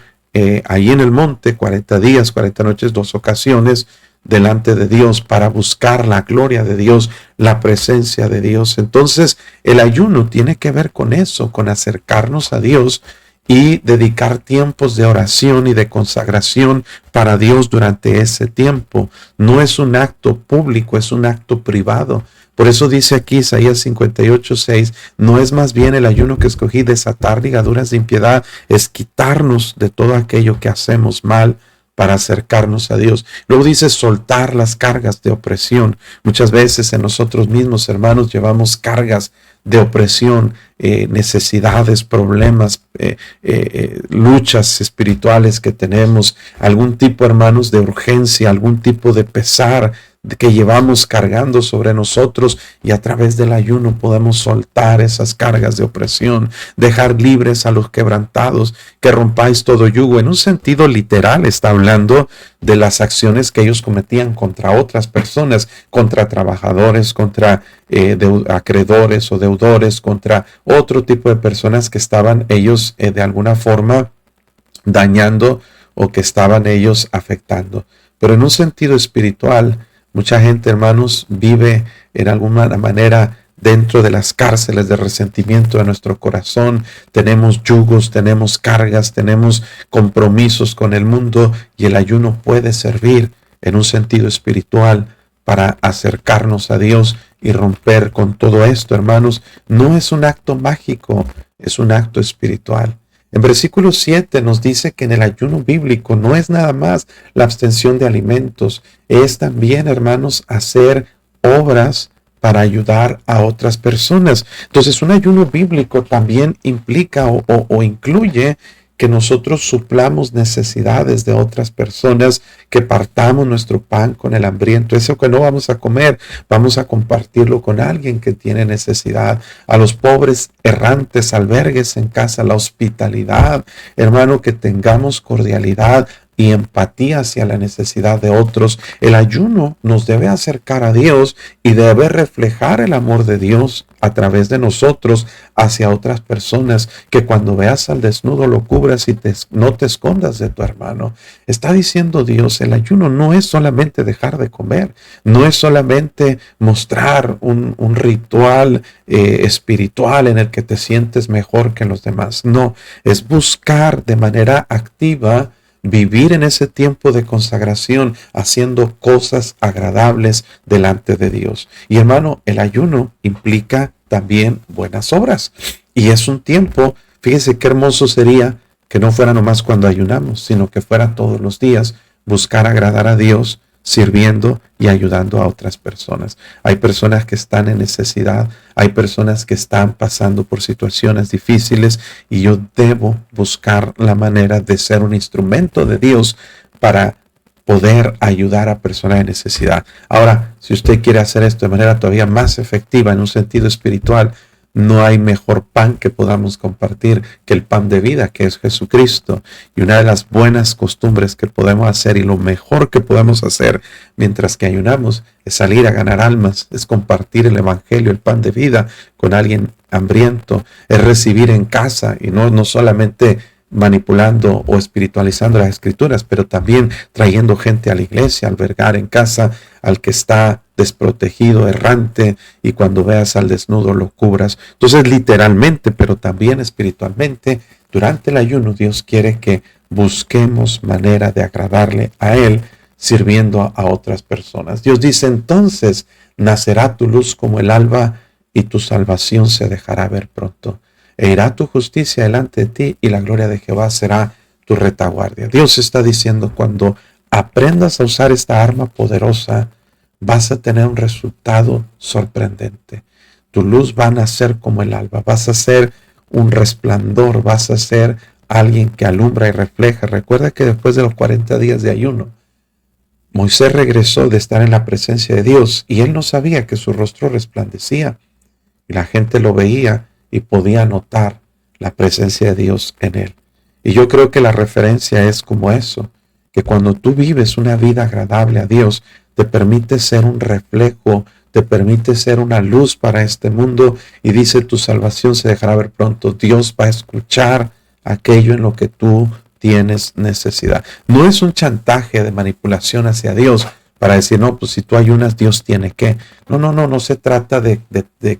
ahí en el monte 40 días, 40 noches, 2 ocasiones, delante de Dios para buscar la gloria de Dios, la presencia de Dios. Entonces, el ayuno tiene que ver con eso, con acercarnos a Dios y dedicar tiempos de oración y de consagración para Dios durante ese tiempo. No es un acto público, es un acto privado. Por eso dice aquí Isaías 58:6, no es más bien el ayuno que escogí desatar ligaduras de impiedad, es quitarnos de todo aquello que hacemos mal para acercarnos a Dios. Luego dice soltar las cargas de opresión. Muchas veces en nosotros mismos, hermanos, llevamos cargas de opresión, necesidades, problemas, luchas espirituales que tenemos, algún tipo, hermanos, de urgencia, algún tipo de pesar que llevamos cargando sobre nosotros, y a través del ayuno podemos soltar esas cargas de opresión, dejar libres a los quebrantados, que rompáis todo yugo. En un sentido literal está hablando de las acciones que ellos cometían contra otras personas, contra trabajadores, contra acreedores o deudores, contra otro tipo de personas que estaban ellos de alguna forma dañando o que estaban ellos afectando. Pero en un sentido espiritual, mucha gente, hermanos, vive en alguna manera dentro de las cárceles de resentimiento de nuestro corazón. Tenemos yugos, tenemos cargas, tenemos compromisos con el mundo, y el ayuno puede servir en un sentido espiritual para acercarnos a Dios y romper con todo esto, hermanos. No es un acto mágico, es un acto espiritual. En versículo 7 nos dice que en el ayuno bíblico no es nada más la abstención de alimentos, es también, hermanos, hacer obras para ayudar a otras personas. Entonces, un ayuno bíblico también implica o incluye que nosotros suplamos necesidades de otras personas, que partamos nuestro pan con el hambriento. Eso que no vamos a comer, vamos a compartirlo con alguien que tiene necesidad. A los pobres errantes, albergues en casa, la hospitalidad. Hermano, que tengamos cordialidad y empatía hacia la necesidad de otros. El ayuno nos debe acercar a Dios y debe reflejar el amor de Dios a través de nosotros hacia otras personas, que cuando veas al desnudo lo cubras y no te escondas de tu hermano. Está diciendo Dios, el ayuno no es solamente dejar de comer, no es solamente mostrar un ritual espiritual en el que te sientes mejor que los demás. No, es buscar de manera activa vivir en ese tiempo de consagración, haciendo cosas agradables delante de Dios. Y hermano, el ayuno implica también buenas obras. Y es un tiempo, fíjese qué hermoso sería que no fuera nomás cuando ayunamos, sino que fuera todos los días buscar agradar a Dios, sirviendo y ayudando a otras personas. Hay personas que están en necesidad, hay personas que están pasando por situaciones difíciles y yo debo buscar la manera de ser un instrumento de Dios para poder ayudar a personas en necesidad. Ahora, si usted quiere hacer esto de manera todavía más efectiva en un sentido espiritual, no hay mejor pan que podamos compartir que el pan de vida, que es Jesucristo. Y una de las buenas costumbres que podemos hacer y lo mejor que podemos hacer mientras que ayunamos es salir a ganar almas, es compartir el evangelio, el pan de vida con alguien hambriento, es recibir en casa y no solamente manipulando o espiritualizando las escrituras, pero también trayendo gente a la iglesia, albergar en casa al que está desprotegido, errante, y cuando veas al desnudo lo cubras. Entonces, literalmente, pero también espiritualmente, durante el ayuno Dios quiere que busquemos manera de agradarle a Él, sirviendo a otras personas. Dios dice, entonces nacerá tu luz como el alba y tu salvación se dejará ver pronto. E irá tu justicia delante de ti y la gloria de Jehová será tu retaguardia. Dios está diciendo, cuando aprendas a usar esta arma poderosa, vas a tener un resultado sorprendente. Tu luz va a nacer como el alba, vas a ser un resplandor, vas a ser alguien que alumbra y refleja. Recuerda que después de los 40 días de ayuno, Moisés regresó de estar en la presencia de Dios y él no sabía que su rostro resplandecía. Y la gente lo veía y podía notar la presencia de Dios en él. Y yo creo que la referencia es como eso, que cuando tú vives una vida agradable a Dios, te permite ser un reflejo, te permite ser una luz para este mundo, y dice, tu salvación se dejará ver pronto. Dios va a escuchar aquello en lo que tú tienes necesidad. No es un chantaje de manipulación hacia Dios para decir, no, pues si tú ayunas, Dios tiene que. No se trata de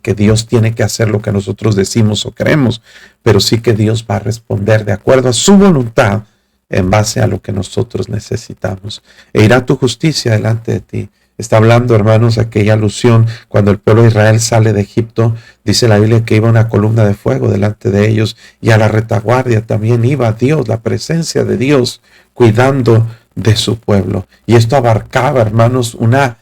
que Dios tiene que hacer lo que nosotros decimos o queremos, pero sí que Dios va a responder de acuerdo a su voluntad, en base a lo que nosotros necesitamos. E irá tu justicia delante de ti. Está hablando, hermanos, aquella alusión cuando el pueblo de Israel sale de Egipto. Dice la Biblia que iba una columna de fuego delante de ellos, y a la retaguardia también iba Dios, la presencia de Dios, cuidando de su pueblo. Y esto abarcaba, hermanos, una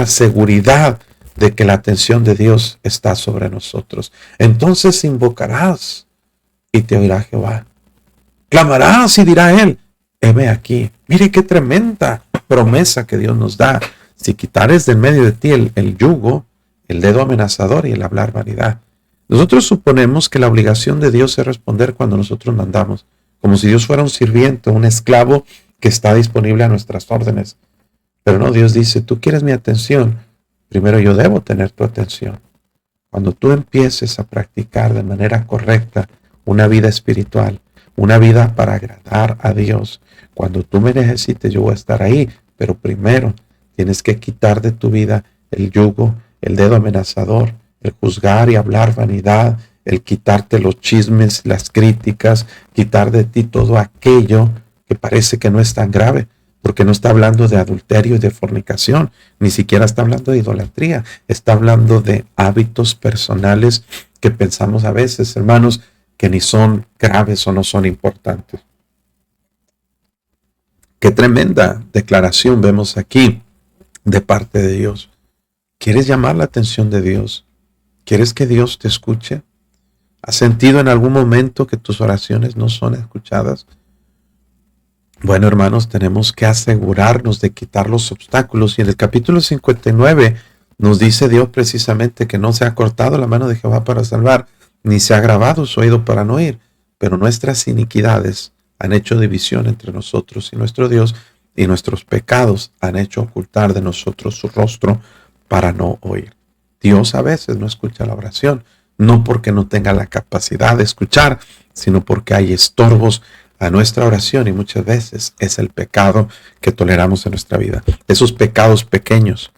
seguridad de que la atención de Dios está sobre nosotros. Entonces invocarás y te oirá Jehová. Clamarás y dirá él, heme aquí. Mire qué tremenda promesa que Dios nos da. Si quitares del medio de ti el yugo, el dedo amenazador y el hablar vanidad. Nosotros suponemos que la obligación de Dios es responder cuando nosotros mandamos, como si Dios fuera un sirviente, un esclavo que está disponible a nuestras órdenes. Pero no, Dios dice, tú quieres mi atención, primero yo debo tener tu atención. Cuando tú empieces a practicar de manera correcta una vida espiritual, una vida para agradar a Dios, cuando tú me necesites yo voy a estar ahí, pero primero tienes que quitar de tu vida el yugo, el dedo amenazador, el juzgar y hablar vanidad, el quitarte los chismes, las críticas, quitar de ti todo aquello que parece que no es tan grave, porque no está hablando de adulterio y de fornicación, ni siquiera está hablando de idolatría, está hablando de hábitos personales que pensamos a veces, hermanos, que ni son graves o no son importantes. Qué tremenda declaración vemos aquí de parte de Dios. ¿Quieres llamar la atención de Dios? ¿Quieres que Dios te escuche? ¿Has sentido en algún momento que tus oraciones no son escuchadas? Bueno, hermanos, tenemos que asegurarnos de quitar los obstáculos. Y en el capítulo 59 nos dice Dios precisamente que no se ha cortado la mano de Jehová para salvar, ni se ha agravado su oído para no oír, pero nuestras iniquidades han hecho división entre nosotros y nuestro Dios, y nuestros pecados han hecho ocultar de nosotros su rostro para no oír. Dios a veces no escucha la oración, no porque no tenga la capacidad de escuchar, sino porque hay estorbos a nuestra oración, y muchas veces es el pecado que toleramos en nuestra vida. Esos pecados pequeños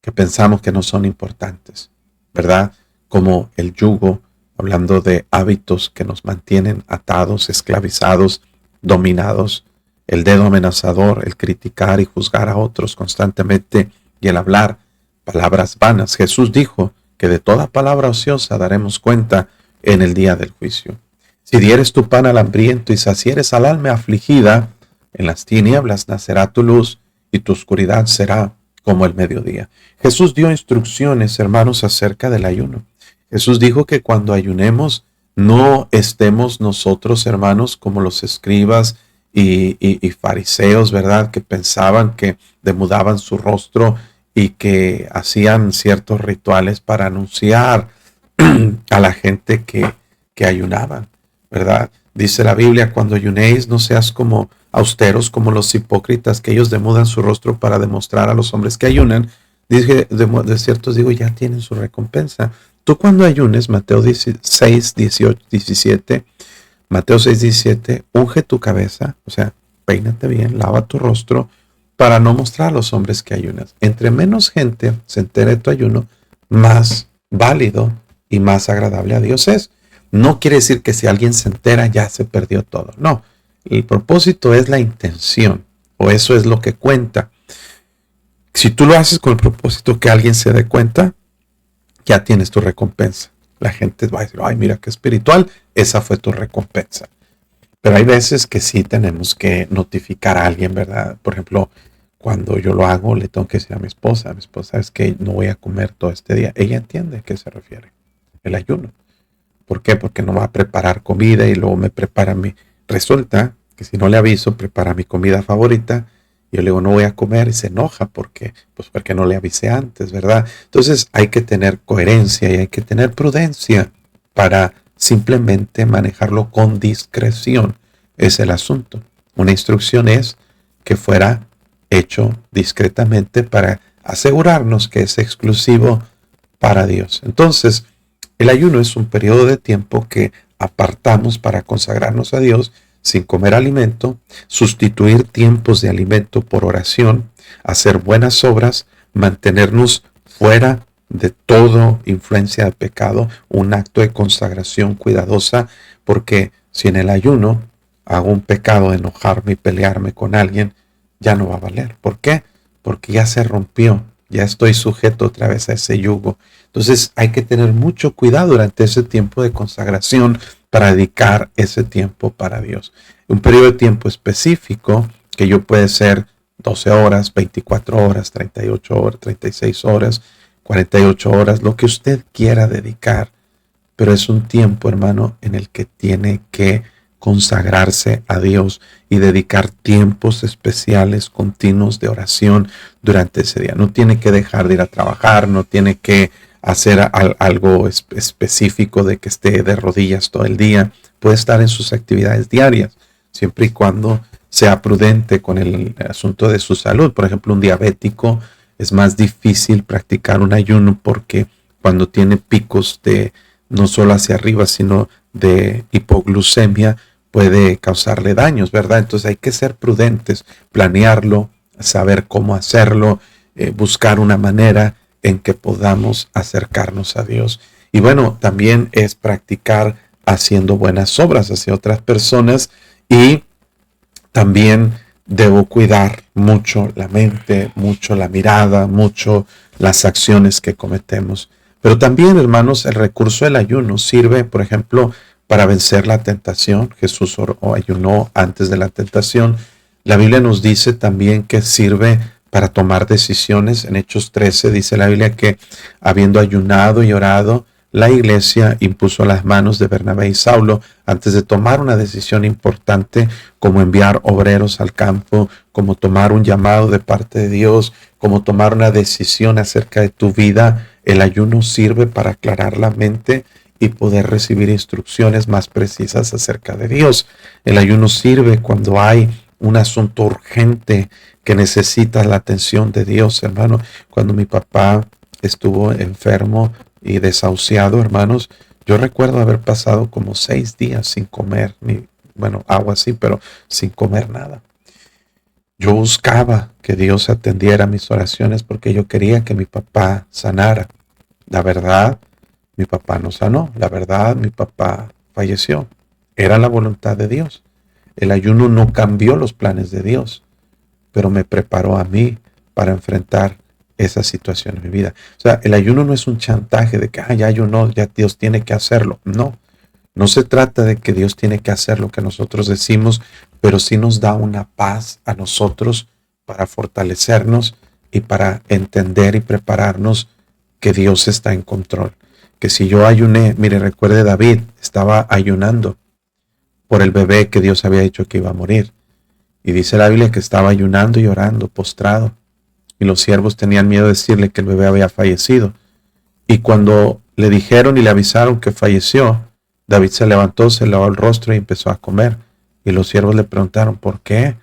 que pensamos que no son importantes, ¿verdad? Como el yugo, hablando de hábitos que nos mantienen atados, esclavizados, dominados, el dedo amenazador, el criticar y juzgar a otros constantemente y el hablar palabras vanas. Jesús dijo que de toda palabra ociosa daremos cuenta en el día del juicio. Si dieres tu pan al hambriento y sacieres al alma afligida, en las tinieblas nacerá tu luz y tu oscuridad será como el mediodía. Jesús dio instrucciones, hermanos, acerca del ayuno. Jesús dijo que cuando ayunemos no estemos nosotros, hermanos, como los escribas y fariseos, ¿verdad? Que pensaban que demudaban su rostro y que hacían ciertos rituales para anunciar a la gente que ayunaban, ¿verdad? Dice la Biblia, cuando ayunéis no seas como austeros, como los hipócritas, que ellos demudan su rostro para demostrar a los hombres que ayunan. Dije, de cierto os digo, ya tienen su recompensa. Tú cuando ayunes, Mateo 6, 18, 17, Mateo 6, 17, unge tu cabeza, o sea, peínate bien, lava tu rostro, para no mostrar a los hombres que ayunas. Entre menos gente se entere de tu ayuno, más válido y más agradable a Dios es. No quiere decir que si alguien se entera ya se perdió todo. No, el propósito es la intención, o eso es lo que cuenta. Si tú lo haces con el propósito que alguien se dé cuenta, ya tienes tu recompensa. La gente va a decir, ay, mira qué espiritual, esa fue tu recompensa. Pero hay veces que sí tenemos que notificar a alguien, ¿verdad? Por ejemplo, cuando yo lo hago, le tengo que decir a mi esposa, es que no voy a comer todo este día. Ella entiende a qué se refiere el ayuno. ¿Por qué? Porque no va a preparar comida y luego me prepara mi... Resulta que si no le aviso, prepara mi comida favorita. Y yo le digo, no voy a comer, y se enoja porque no le avisé antes, ¿verdad? Entonces hay que tener coherencia y hay que tener prudencia para simplemente manejarlo con discreción. Es el asunto. Una instrucción es que fuera hecho discretamente para asegurarnos que es exclusivo para Dios. Entonces, el ayuno es un periodo de tiempo que apartamos para consagrarnos a Dios sin comer alimento, sustituir tiempos de alimento por oración, hacer buenas obras, mantenernos fuera de toda influencia de pecado, un acto de consagración cuidadosa, porque si en el ayuno hago un pecado de enojarme y pelearme con alguien, ya no va a valer. ¿Por qué? Porque ya se rompió, ya estoy sujeto otra vez a ese yugo. Entonces hay que tener mucho cuidado durante ese tiempo de consagración para dedicar ese tiempo para Dios. Un periodo de tiempo específico que yo puede ser 12 horas, 24 horas, 38 horas, 36 horas, 48 horas, lo que usted quiera dedicar. Pero es un tiempo, hermano, en el que tiene que consagrarse a Dios y dedicar tiempos especiales, continuos de oración durante ese día. No tiene que dejar de ir a trabajar, no tiene que hacer algo específico de que esté de rodillas todo el día. Puede estar en sus actividades diarias, siempre y cuando sea prudente con el asunto de su salud. Por ejemplo, un diabético es más difícil practicar un ayuno porque cuando tiene picos de no solo hacia arriba, sino de hipoglucemia, puede causarle daños, ¿verdad? Entonces hay que ser prudentes, planearlo, saber cómo hacerlo, buscar una manera en que podamos acercarnos a Dios. Y bueno, también es practicar haciendo buenas obras hacia otras personas, y también debo cuidar mucho la mente, mucho la mirada, mucho las acciones que cometemos. Pero también, hermanos, el recurso del ayuno sirve, por ejemplo, para vencer la tentación. Jesús ayunó antes de la tentación. La Biblia nos dice también que sirve para tomar decisiones. En Hechos 13 dice la Biblia que habiendo ayunado y orado, la iglesia impuso las manos de Bernabé y Saulo antes de tomar una decisión importante, como enviar obreros al campo, como tomar un llamado de parte de Dios, como tomar una decisión acerca de tu vida. El ayuno sirve para aclarar la mente y poder recibir instrucciones más precisas acerca de Dios. El ayuno sirve cuando hay un asunto urgente que necesita la atención de Dios, hermano. Cuando mi papá estuvo enfermo y desahuciado, hermanos, yo recuerdo haber pasado como 6 días sin comer, ni, bueno, agua sí, pero sin comer nada. Yo buscaba que Dios atendiera mis oraciones porque yo quería que mi papá sanara. La verdad, mi papá no sanó. La verdad, mi papá falleció. Era la voluntad de Dios. El ayuno no cambió los planes de Dios, pero me preparó a mí para enfrentar esa situación en mi vida. O sea, el ayuno no es un chantaje de que, ya ayunó, ya Dios tiene que hacerlo. No, no se trata de que Dios tiene que hacer lo que nosotros decimos, pero sí nos da una paz a nosotros para fortalecernos y para entender y prepararnos que Dios está en control. Que si yo ayuné, mire, recuerde David, estaba ayunando por el bebé que Dios había dicho que iba a morir. Y dice la Biblia que estaba ayunando y orando, postrado. Y los siervos tenían miedo de decirle que el bebé había fallecido. Y cuando le dijeron y le avisaron que falleció, David se levantó, se lavó el rostro y empezó a comer. Y los siervos le preguntaron, ¿por qué?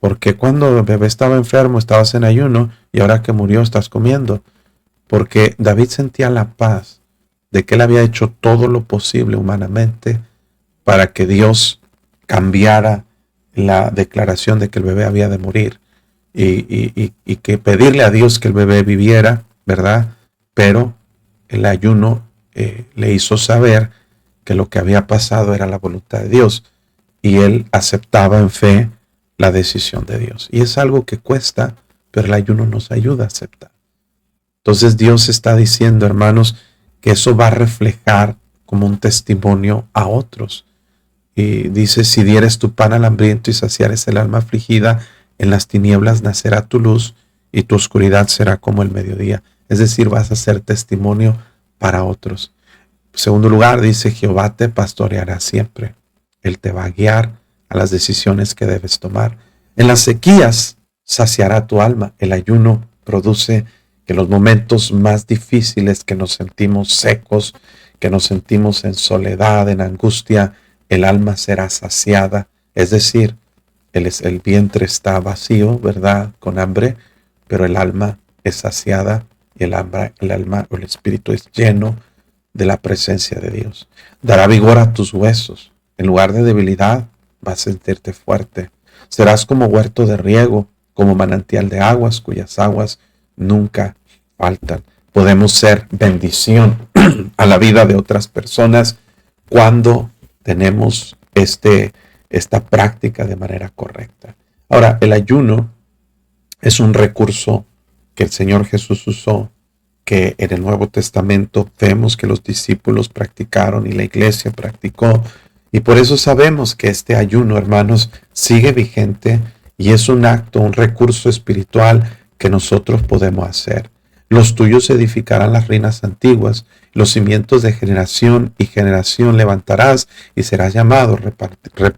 ¿Por qué cuando el bebé estaba enfermo estabas en ayuno y ahora que murió estás comiendo? Porque David sentía la paz de que él había hecho todo lo posible humanamente para que Dios cambiara la declaración de que el bebé había de morir y que pedirle a Dios que el bebé viviera, ¿verdad? Pero el ayuno le hizo saber que lo que había pasado era la voluntad de Dios y él aceptaba en fe la decisión de Dios. Y es algo que cuesta, pero el ayuno nos ayuda a aceptar. Entonces Dios está diciendo, hermanos, que eso va a reflejar como un testimonio a otros. Y dice, si dieres tu pan al hambriento y saciares el alma afligida, en las tinieblas nacerá tu luz y tu oscuridad será como el mediodía. Es decir, vas a ser testimonio para otros. En segundo lugar, dice, Jehová te pastoreará siempre. Él te va a guiar a las decisiones que debes tomar. En las sequías saciará tu alma. El ayuno produce que en los momentos más difíciles, que nos sentimos secos, que nos sentimos en soledad, en angustia, el alma será saciada. Es decir, el vientre está vacío, ¿verdad? Con hambre, pero el alma es saciada y el alma o el espíritu es lleno de la presencia de Dios. Dará vigor a tus huesos. En lugar de debilidad, vas a sentirte fuerte. Serás como huerto de riego, como manantial de aguas, cuyas aguas nunca faltan. Podemos ser bendición a la vida de otras personas cuando tenemos esta práctica de manera correcta. Ahora, el ayuno es un recurso que el Señor Jesús usó, que en el Nuevo Testamento vemos que los discípulos practicaron y la iglesia practicó. Y por eso sabemos que este ayuno, hermanos, sigue vigente y es un acto, un recurso espiritual que nosotros podemos hacer. Los tuyos edificarán las ruinas antiguas, los cimientos de generación y generación levantarás y serás llamado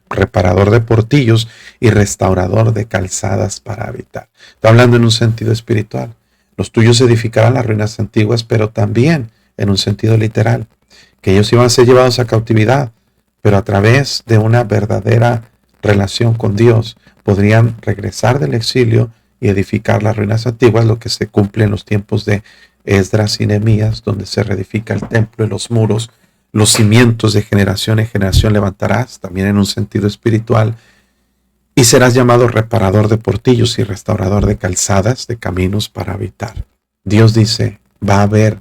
reparador de portillos y restaurador de calzadas para habitar. Está hablando en un sentido espiritual. Los tuyos edificarán las ruinas antiguas, pero también en un sentido literal, que ellos iban a ser llevados a cautividad, pero a través de una verdadera relación con Dios podrían regresar del exilio y edificar las ruinas antiguas, lo que se cumple en los tiempos de Esdras y Nehemías, donde se reedifica el templo y los muros, los cimientos de generación en generación levantarás, también en un sentido espiritual, y serás llamado reparador de portillos y restaurador de calzadas, de caminos para habitar. Dios dice, va a haber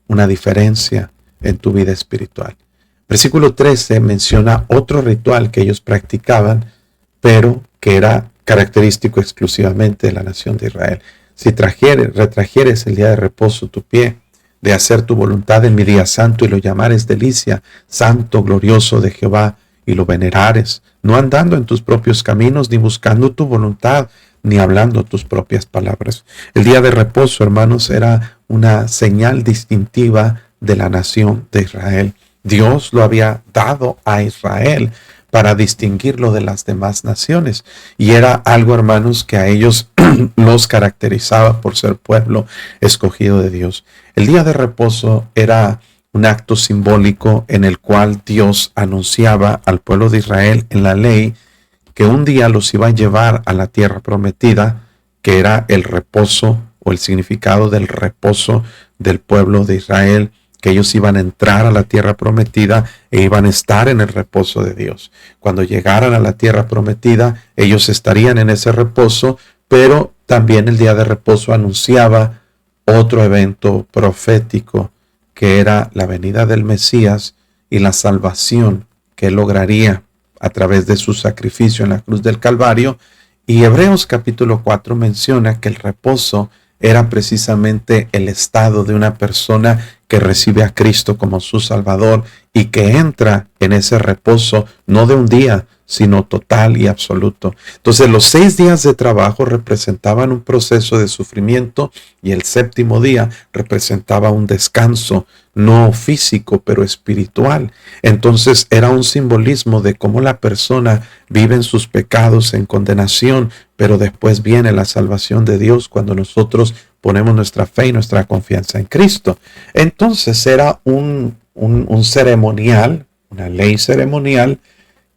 una diferencia en tu vida espiritual. Versículo 13 menciona otro ritual que ellos practicaban, pero que era característico exclusivamente de la nación de Israel. Si retrajeres el día de reposo tu pie, de hacer tu voluntad en mi día santo y lo llamares delicia, santo, glorioso de Jehová, y lo venerares, no andando en tus propios caminos, ni buscando tu voluntad, ni hablando tus propias palabras. El día de reposo, hermanos, era una señal distintiva de la nación de Israel. Dios lo había dado a Israel para distinguirlo de las demás naciones. Y era algo, hermanos, que a ellos los caracterizaba por ser pueblo escogido de Dios. El día de reposo era un acto simbólico en el cual Dios anunciaba al pueblo de Israel en la ley que un día los iba a llevar a la tierra prometida, que era el reposo o el significado del reposo del pueblo de Israel, que ellos iban a entrar a la tierra prometida e iban a estar en el reposo de Dios. Cuando llegaran a la tierra prometida, ellos estarían en ese reposo, pero también el día de reposo anunciaba otro evento profético, que era la venida del Mesías y la salvación que él lograría a través de su sacrificio en la cruz del Calvario. Y Hebreos capítulo 4 menciona que el reposo era precisamente el estado de una persona que recibe a Cristo como su Salvador y que entra en ese reposo no de un día, sino total y absoluto. Entonces los 6 días de trabajo representaban un proceso de sufrimiento y el séptimo día representaba un descanso, no físico, pero espiritual. Entonces era un simbolismo de cómo la persona vive en sus pecados, en condenación, pero después viene la salvación de Dios cuando nosotros ponemos nuestra fe y nuestra confianza en Cristo. Entonces era un ceremonial, una ley ceremonial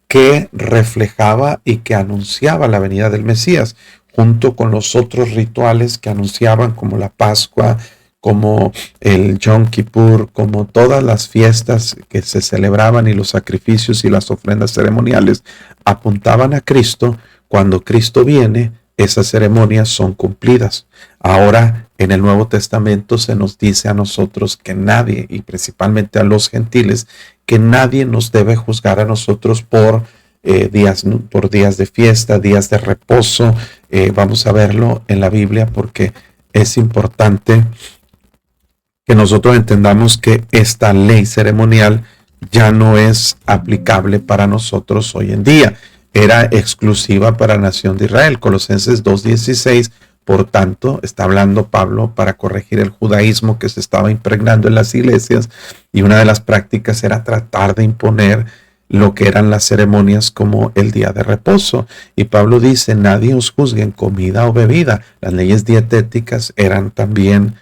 que reflejaba y que anunciaba la venida del Mesías, junto con los otros rituales que anunciaban, como la Pascua, como el Yom Kippur, como todas las fiestas que se celebraban y los sacrificios y las ofrendas ceremoniales apuntaban a Cristo. Cuando Cristo viene, esas ceremonias son cumplidas. Ahora, en el Nuevo Testamento se nos dice a nosotros que nadie, y principalmente a los gentiles, que nadie nos debe juzgar a nosotros por días de fiesta, días de reposo. Vamos a verlo en la Biblia porque es importante que nosotros entendamos que esta ley ceremonial ya no es aplicable para nosotros hoy en día. Era exclusiva para la nación de Israel. Colosenses 2:16, por tanto, está hablando Pablo para corregir el judaísmo que se estaba impregnando en las iglesias, y una de las prácticas era tratar de imponer lo que eran las ceremonias como el día de reposo. Y Pablo dice, nadie os juzgue en comida o bebida. Las leyes dietéticas eran también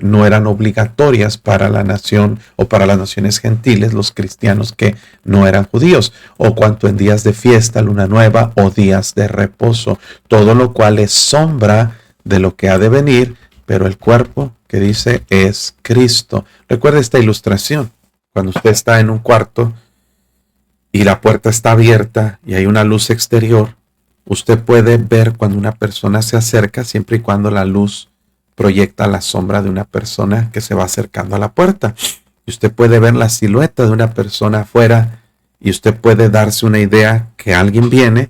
no eran obligatorias para la nación o para las naciones gentiles, los cristianos que no eran judíos, o cuanto en días de fiesta, luna nueva o días de reposo, todo lo cual es sombra de lo que ha de venir, pero el cuerpo que dice es Cristo. Recuerda esta ilustración, cuando usted está en un cuarto y la puerta está abierta y hay una luz exterior, usted puede ver cuando una persona se acerca, siempre y cuando la luz proyecta la sombra de una persona que se va acercando a la puerta. Y usted puede ver la silueta de una persona afuera y usted puede darse una idea que alguien viene,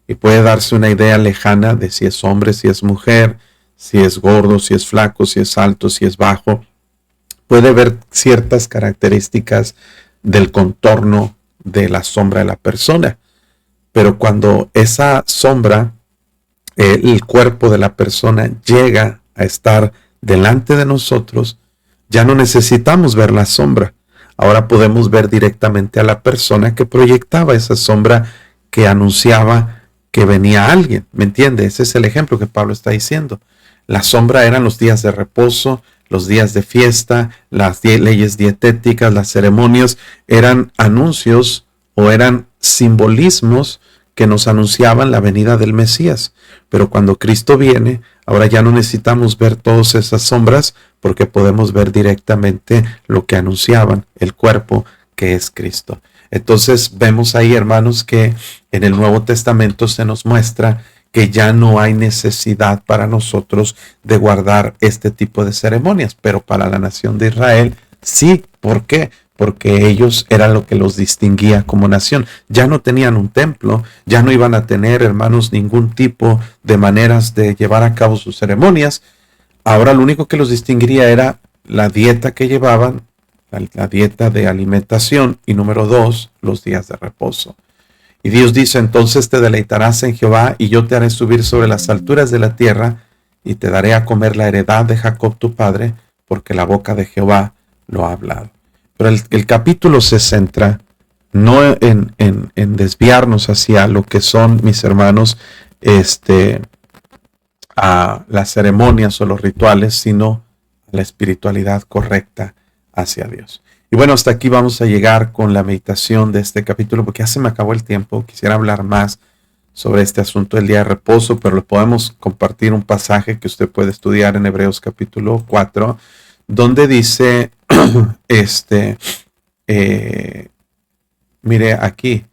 y puede darse una idea lejana de si es hombre, si es mujer, si es gordo, si es flaco, si es alto, si es bajo. Puede ver ciertas características del contorno de la sombra de la persona. Pero cuando esa sombra, el cuerpo de la persona llega a estar delante de nosotros, ya no necesitamos ver la sombra. Ahora podemos ver directamente a la persona que proyectaba esa sombra, que anunciaba que venía alguien. ¿Me entiende? Ese es el ejemplo que Pablo está diciendo. La sombra eran los días de reposo, los días de fiesta, las leyes dietéticas, las ceremonias, eran anuncios o eran simbolismos que nos anunciaban la venida del Mesías. Pero cuando Cristo viene, ahora ya no necesitamos ver todas esas sombras, porque podemos ver directamente lo que anunciaban, el cuerpo que es Cristo. Entonces vemos ahí, hermanos, que en el Nuevo Testamento se nos muestra que ya no hay necesidad para nosotros de guardar este tipo de ceremonias, pero para la nación de Israel sí. ¿Por qué? Porque ellos era lo que los distinguía como nación. Ya no tenían un templo, ya no iban a tener, hermanos, ningún tipo de maneras de llevar a cabo sus ceremonias. Ahora lo único que los distinguiría era la dieta que llevaban, la dieta de alimentación, y número 2, los días de reposo. Y Dios dice, entonces te deleitarás en Jehová, y yo te haré subir sobre las alturas de la tierra, y te daré a comer la heredad de Jacob tu padre, porque la boca de Jehová lo ha hablado. Pero el capítulo se centra no en desviarnos hacia lo que son, mis hermanos, a las ceremonias o los rituales, sino a la espiritualidad correcta, hacia Dios. Y bueno, hasta aquí vamos a llegar con la meditación de este capítulo, porque ya se me acabó el tiempo. Quisiera hablar más sobre este asunto del día de reposo, pero le podemos compartir un pasaje que usted puede estudiar en Hebreos capítulo 4, donde dice, mire aquí,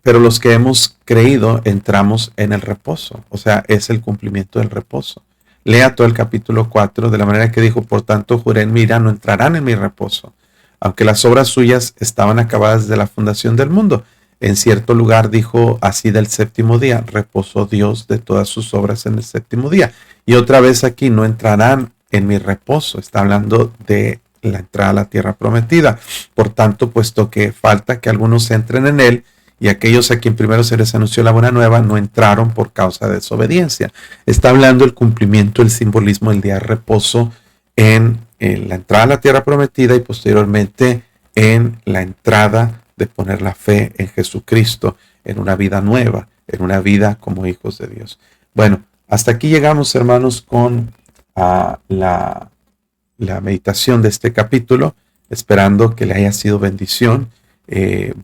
pero los que hemos creído entramos en el reposo, o sea, es el cumplimiento del reposo. Lea todo el capítulo 4 de la manera que dijo, por tanto juré en mi ira, no entrarán en mi reposo, aunque las obras suyas estaban acabadas desde la fundación del mundo. En cierto lugar dijo así del séptimo día, reposó Dios de todas sus obras en el séptimo día. Y otra vez aquí, no entrarán en mi reposo, está hablando de la entrada a la tierra prometida. Por tanto, puesto que falta que algunos entren en él, y aquellos a quien primero se les anunció la buena nueva no entraron por causa de desobediencia. Está hablando el cumplimiento, el simbolismo del día de reposo en la entrada a la tierra prometida y posteriormente en la entrada de poner la fe en Jesucristo, en una vida nueva, en una vida como hijos de Dios. Bueno, hasta aquí llegamos, hermanos, con la meditación de este capítulo, esperando que le haya sido bendición.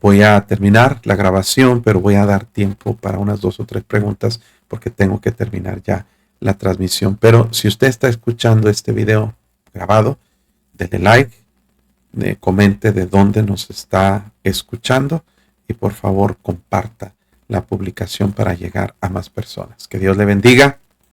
Voy a terminar la grabación, pero voy a dar tiempo para unas 2 o 3 preguntas porque tengo que terminar ya la transmisión. Pero si usted está escuchando este video grabado, denle like, comente de dónde nos está escuchando y por favor comparta la publicación para llegar a más personas. Que Dios le bendiga